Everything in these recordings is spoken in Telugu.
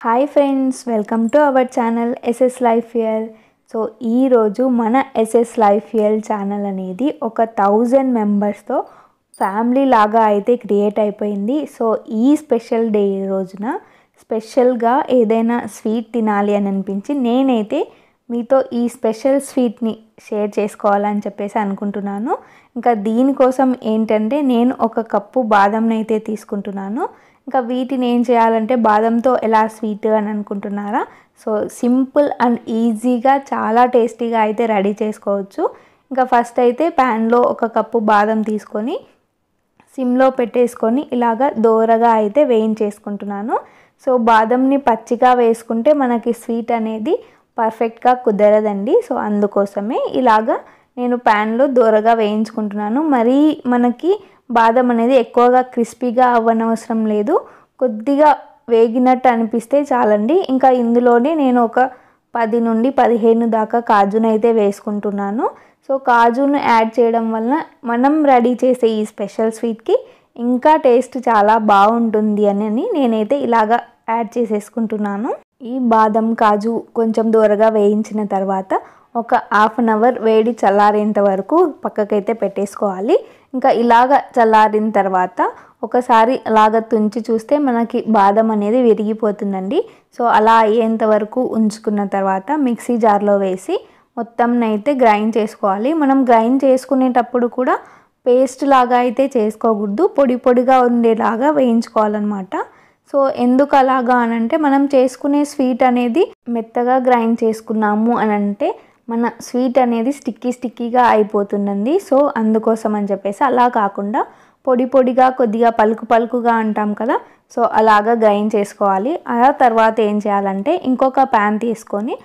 Hi friends, welcome to our channel SS life feel. So ఈరోజు మన ఎస్ఎస్ లైఫ్ ఫియల్ ఛానల్ అనేది ఒక 1000 మెంబర్స్తో ఫ్యామిలీ లాగా అయితే క్రియేట్ అయిపోయింది. సో ఈ స్పెషల్ డే రోజున స్పెషల్గా ఏదైనా స్వీట్ తినాలి అని అనిపించి నేనైతే మీతో ఈ స్పెషల్ స్వీట్ని షేర్ చేసుకోవాలని చెప్పేసి అనుకుంటున్నాను. ఇంకా దీనికోసం ఏంటంటే నేను ఒక కప్పు బాదంని అయితే తీసుకుంటున్నాను. ఇంకా వీటిని ఏం చేయాలంటే బాదంతో ఎలా స్వీట్ అని అనుకుంటున్నారా? సో సింపుల్ అండ్ ఈజీగా చాలా టేస్టీగా అయితే రెడీ చేసుకోవచ్చు. ఇంకా ఫస్ట్ అయితే ప్యాన్లో ఒక కప్పు బాదం తీసుకొని సిమ్లో పెట్టేసుకొని ఇలాగ దోరగా అయితే వేయించేసుకుంటున్నాను. సో బాదంని పచ్చిగా వేసుకుంటే మనకి స్వీట్ అనేది పర్ఫెక్ట్గా కుదరదండి. సో అందుకోసమే ఇలాగ నేను ప్యాన్లో దోరగా వేయించుకుంటున్నాను. మరీ మనకి బాదం అనేది ఎక్కువగా క్రిస్పీగా అవ్వనవసరం లేదు, కొద్దిగా వేగినట్టు అనిపిస్తే చాలండి. ఇంకా ఇందులోనే నేను ఒక 10 నుండి 15 దాకా కాజును అయితే వేసుకుంటున్నాను. సో కాజును యాడ్ చేయడం వలన మనం రెడీ చేసే ఈ స్పెషల్ స్వీట్కి ఇంకా టేస్ట్ చాలా బాగుంటుంది అని నేనైతే ఇలాగ యాడ్ చేసేసుకుంటున్నాను. ఈ బాదం కాజు కొంచెం దూరగా వేయించిన తర్వాత ఒక హాఫ్ అన్ అవర్ వేడి చల్లారేంత వరకు పక్కకైతే పెట్టేసుకోవాలి. ఇంకా ఇలాగ చల్లారిన తర్వాత ఒకసారి అలాగ తుంచి చూస్తే మనకి బాదం అనేది విరిగిపోతుందండి. సో అలా అయ్యేంత వరకు ఉంచుకున్న తర్వాత మిక్సీ జార్లో వేసి మొత్తం అయితే గ్రైండ్ చేసుకోవాలి. మనం గ్రైండ్ చేసుకునేటప్పుడు కూడా పేస్ట్ లాగా అయితే చేసుకోకూడదు, పొడి పొడిగా ఉండేలాగా వేయించుకోవాలన్నమాట. సో ఎందుకు అలాగా అనంటే మనం చేసుకునే స్వీట్ అనేది మెత్తగా గ్రైండ్ చేసుకున్నాము అని అంటే మన స్వీట్ అనేది స్టిక్కీగా అయిపోతుందండి. సో అందుకోసం అని చెప్పేసి అలా కాకుండా పొడి పొడిగా కొద్దిగా పలుకుగా అంటాం కదా, సో అలాగా గ్రైండ్ చేసుకోవాలి. ఆ తర్వాత ఏం చేయాలంటే ఇంకొక ప్యాన్ తీసుకొని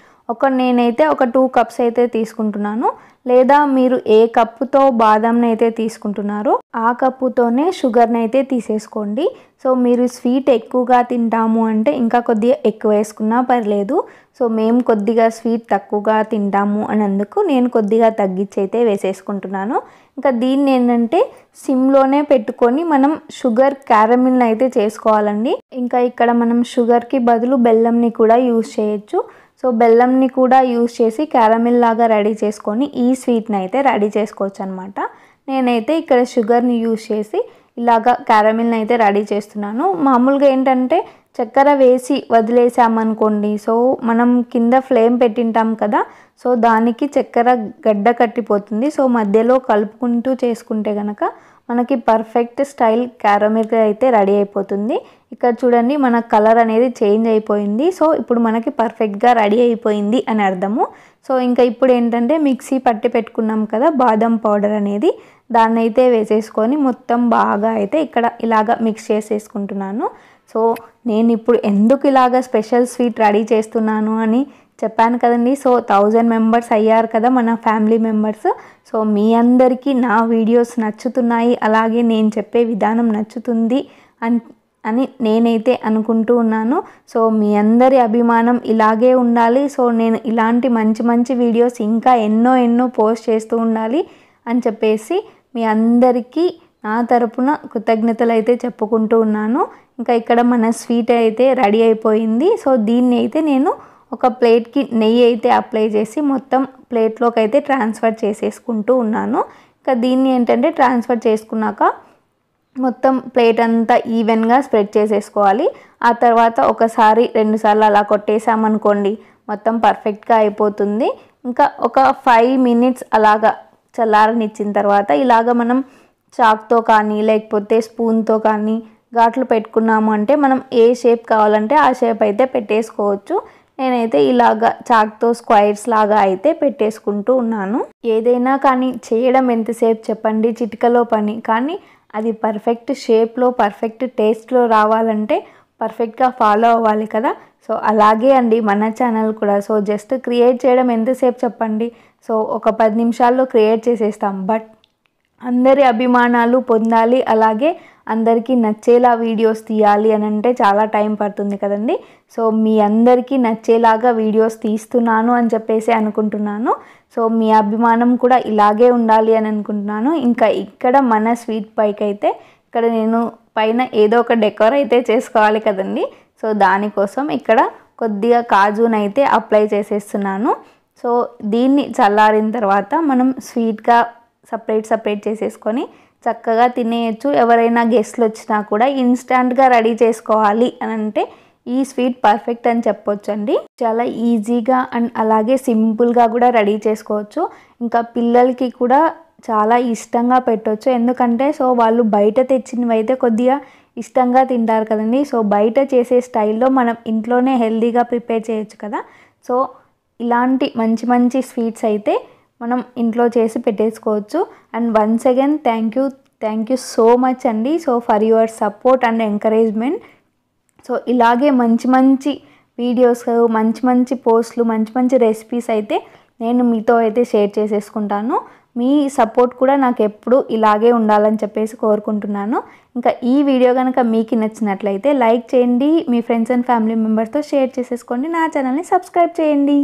నేనైతే ఒక 2 కప్స్ అయితే తీసుకుంటున్నాను. లేదా మీరు ఏ కప్పుతో బాదంని అయితే తీసుకుంటున్నారో ఆ కప్పుతోనే షుగర్ని అయితే తీసేసుకోండి. సో మీరు స్వీట్ ఎక్కువగా తింటాము అంటే ఇంకా కొద్దిగా ఎక్కువ వేసుకున్నా పర్లేదు. సో మేము కొద్దిగా స్వీట్ తక్కువగా తింటాము అన్నందుకు నేను కొద్దిగా తగ్గించి అయితే వేసేసుకుంటున్నాను. ఇంకా దీన్ని ఏంటంటే సిమ్లోనే పెట్టుకొని మనం షుగర్ క్యారమిల్ని అయితే చేసుకోవాలండి. ఇంకా ఇక్కడ మనం షుగర్కి బదులు బెల్లంని కూడా యూజ్ చేయొచ్చు. సో బెల్లంని కూడా యూజ్ చేసి క్యారమిల్ లాగా రెడీ చేసుకొని ఈ స్వీట్ని అయితే రెడీ చేసుకోవచ్చు అనమాట. నేనైతే ఇక్కడ షుగర్ని యూజ్ చేసి ఇలాగా క్యారమిల్ని అయితే రెడీ చేస్తున్నాను. మామూలుగా ఏంటంటే చక్కెర వేసి వదిలేసామనుకోండి, సో మనం కింద ఫ్లేమ్ పెట్టింటాం కదా, సో దానికి చక్కెర గడ్డ కట్టిపోతుంది. సో మధ్యలో కలుపుకుంటూ చేసుకుంటే కనుక మనకి పర్ఫెక్ట్ స్టైల్ క్యారమిల్ అయితే రెడీ అయిపోతుంది. ఇక్కడ చూడండి మన కలర్ అనేది చేంజ్ అయిపోయింది. సో ఇప్పుడు మనకి పర్ఫెక్ట్గా రెడీ అయిపోయింది అని అర్థము. సో ఇంకా ఇప్పుడు ఏంటంటే మిక్సీ పట్టి పెట్టుకున్నాం కదా బాదం పౌడర్ అనేది, దాన్ని అయితే వేసేసుకొని మొత్తం బాగా అయితే ఇక్కడ ఇలాగ మిక్స్ చేసేసుకుంటున్నాను. సో నేను ఇప్పుడు ఎందుకు ఇలాగ స్పెషల్ స్వీట్ రెడీ చేస్తున్నాను అని చెప్పాను కదండి. సో 1000 మెంబర్స్ అయ్యారు కదా మన ఫ్యామిలీ మెంబర్స్. సో మీ అందరికీ నా వీడియోస్ నచ్చుతున్నాయి, అలాగే నేను చెప్పే విధానం నచ్చుతుంది అని నేనైతే అనుకుంటూ ఉన్నాను. సో మీ అందరి అభిమానం ఇలాగే ఉండాలి. సో నేను ఇలాంటి మంచి వీడియోస్ ఇంకా ఎన్నో పోస్ట్ చేస్తూ ఉండాలి అని చెప్పేసి మీ అందరికీ నా తరపున కృతజ్ఞతలు అయితే చెప్పుకుంటూ ఉన్నాను. ఇంకా ఇక్కడ మన స్వీట్ అయితే రెడీ అయిపోయింది. సో దీన్ని అయితే నేను ఒక ప్లేట్కి నెయ్యి అయితే అప్లై చేసి మొత్తం ప్లేట్లోకి అయితే ట్రాన్స్ఫర్ చేసేసుకుంటూ ఉన్నాను. ఇంకా దీన్ని ఏంటంటే ట్రాన్స్ఫర్ చేసుకున్నాక మొత్తం ప్లేట్ అంతా ఈవెన్గా స్ప్రెడ్ చేసేసుకోవాలి. ఆ తర్వాత ఒకసారి 2 సార్లు అలా కొట్టేసామనుకోండి మొత్తం పర్ఫెక్ట్గా అయిపోతుంది. ఇంకా ఒక 5 మినిట్స్ అలాగా చల్లారనిచ్చిన తర్వాత ఇలాగ మనం చాక్తో కానీ లేకపోతే స్పూన్తో కానీ ఘాట్లు పెట్టుకున్నాము అంటే మనం ఏ షేప్ కావాలంటే ఆ షేప్ అయితే పెట్టేసుకోవచ్చు. నేనైతే ఇలాగ చాక్తో స్క్వైర్స్ లాగా అయితే పెట్టేసుకుంటూ ఉన్నాను. ఏదైనా కానీ చేయడం ఎంతసేపు చెప్పండి, చిటికలో పని. కానీ అది పర్ఫెక్ట్ షేప్లో పర్ఫెక్ట్ టేస్ట్లో రావాలంటే పర్ఫెక్ట్గా ఫాలో అవ్వాలి కదా. సో అలాగే అండి మన ఛానల్ కూడా. సో జస్ట్ క్రియేట్ చేయడం ఎంతసేపు చెప్పండి. సో ఒక 10 నిమిషాల్లో క్రియేట్ చేసేస్తాం. బట్ అందరి అభిమానాలు పొందాలి, అలాగే అందరికీ నచ్చేలా వీడియోస్ తీయాలి అని అంటే చాలా టైం పడుతుంది కదండి. సో మీ అందరికీ నచ్చేలాగా వీడియోస్ తీస్తున్నాను అని చెప్పేసి అనుకుంటున్నాను. సో మీ అభిమానం కూడా ఇలాగే ఉండాలి అని అనుకుంటున్నాను. ఇంకా ఇక్కడ మన స్వీట్ పైకి అయితే ఇక్కడ నేను పైన ఏదో ఒక డెకోర్ అయితే చేసుకోవాలి కదండి. సో దానికోసం ఇక్కడ కొద్దిగా కాజునైతే అప్లై చేసేస్తున్నాను. సో దీన్ని చల్లారిన తర్వాత మనం స్వీట్గా సపరేట్ చేసేసుకొని చక్కగా తినేయచ్చు. ఎవరైనా గెస్ట్లు వచ్చినా కూడా ఇన్స్టంట్గా రెడీ చేసుకోవాలి అని అంటే ఈ స్వీట్ పర్ఫెక్ట్ అని చెప్పొచ్చండి. చాలా ఈజీగా అండ్ అలాగే సింపుల్గా కూడా రెడీ చేసుకోవచ్చు. ఇంకా పిల్లలకి కూడా చాలా ఇష్టంగా పెట్టవచ్చు. ఎందుకంటే సో వాళ్ళు బయట తెచ్చినవి అయితే కొద్దిగా ఇష్టంగా తింటారు కదండి. సో బయట చేసే స్టైల్లో మనం ఇంట్లోనే హెల్తీగా ప్రిపేర్ చేయొచ్చు కదా. సో ఇలాంటి మంచి స్వీట్స్ అయితే మనం ఇంట్లో చేసి పెట్టేసుకోవచ్చు. And once again thank you so much అండి. So for your support and encouragement. So ఇలాగే మంచి వీడియోస్, మంచి పోస్టులు, మంచి రెసిపీస్ అయితే నేను మీతో అయితే షేర్ చేసేసుకుంటాను. మీ సపోర్ట్ కూడా నాకు ఎప్పుడు ఇలాగే ఉండాలని చెప్పేసి కోరుకుంటున్నాను. ఇంకా ఈ వీడియో కనుక మీకు నచ్చినట్లయితే లైక్ చేయండి, మీ ఫ్రెండ్స్ అండ్ ఫ్యామిలీ మెంబర్స్తో షేర్ చేసేసుకోండి, నా ఛానల్ని సబ్స్క్రైబ్ చేయండి.